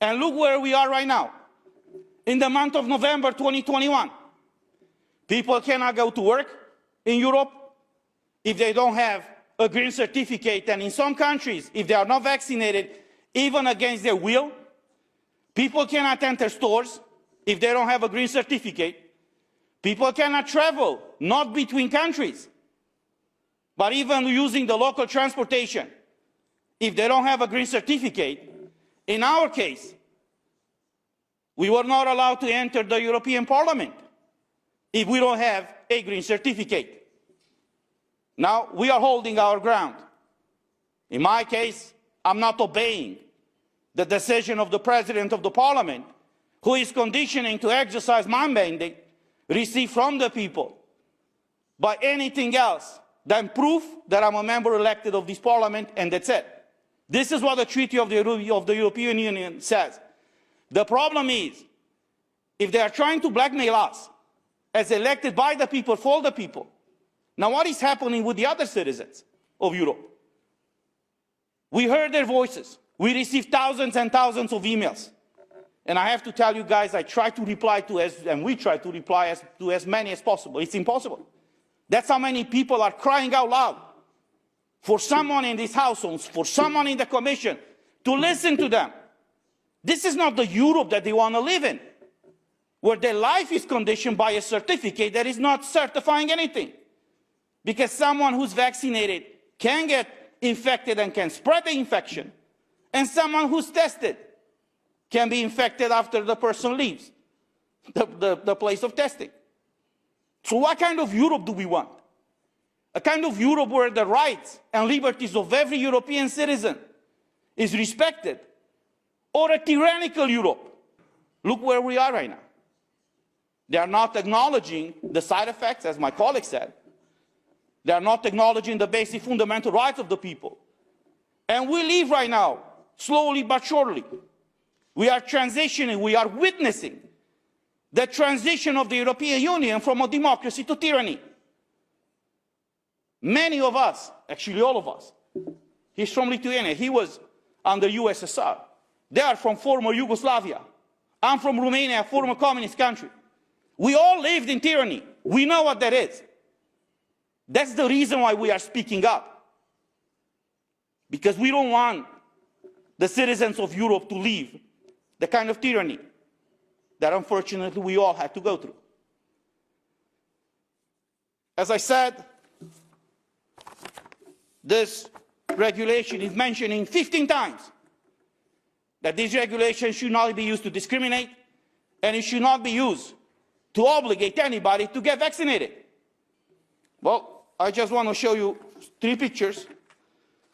And look where we are right now. In the month of November 2021, people cannot go to work in Europe if they don't have a green certificate. And in some countries, if they are not vaccinated, even against their will, people cannot enter stores if they don't have a green certificate. People cannot travel, not between countries, but even using the local transportation, if they don't have a green certificate. In our case, we were not allowed to enter the European Parliament if we don't have a green certificate. Now, we are holding our ground. In my case, I'm not obeying the decision of the President of the Parliament, who is conditioning to exercise my mandate received from the people by anything else than proof that I'm a member elected of this Parliament, and that's it. This is what the Treaty of the European Union says. The problem is, if they are trying to blackmail us as elected by the people, for the people, now what is happening with the other citizens of Europe? We heard their voices. We received thousands and thousands of emails. And I have to tell you guys, I try to reply to and we try to reply to as many as possible. It's impossible. That's how many people are crying out loud for someone in these households, for someone in the Commission, to listen to them. This is not the Europe that they want to live in, where their life is conditioned by a certificate that is not certifying anything. Because someone who's vaccinated can get infected and can spread the infection, and someone who's tested can be infected after the person leaves the place of testing. So what kind of Europe do we want? A kind of Europe where the rights and liberties of every European citizen is respected, or a tyrannical Europe? Look where we are right now. They are not acknowledging the side effects, as my colleague said. They are not acknowledging the basic fundamental rights of the people. And we live right now, slowly but surely. We are transitioning, we are witnessing the transition of the European Union from a democracy to tyranny. Many of us, actually all of us, he's from Lithuania, he was under USSR. They are from former Yugoslavia. I'm from Romania, a former communist country. We all lived in tyranny. We know what that is. That's the reason why we are speaking up. Because we don't want the citizens of Europe to live the kind of tyranny that unfortunately we all had to go through. As I said, this regulation is mentioning 15 times that this regulation should not be used to discriminate, and it should not be used to obligate anybody to get vaccinated. Well, I just want to show you 3 pictures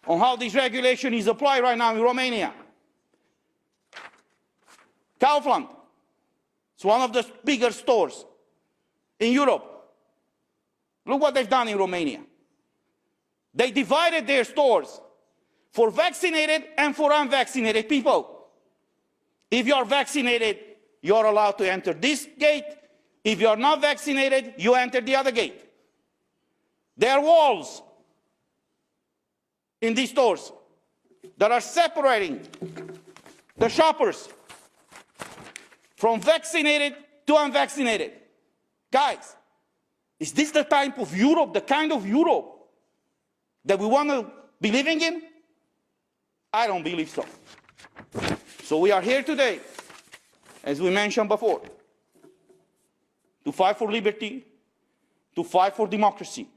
on how this regulation is applied right now in Romania. Kaufland, it's one of the bigger stores in Europe. Look what they've done in Romania. They divided their stores for vaccinated and for unvaccinated people. If you are vaccinated, you are allowed to enter this gate. If you are not vaccinated, you enter the other gate. There are walls in these stores that are separating the shoppers from vaccinated to unvaccinated. Guys, is this the type of Europe, the kind of Europe that we want to be living in? I don't believe so. So we are here today, as we mentioned before, to fight for liberty, to fight for democracy,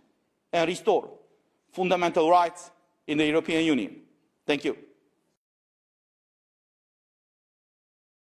and restore fundamental rights in the European Union. Thank you.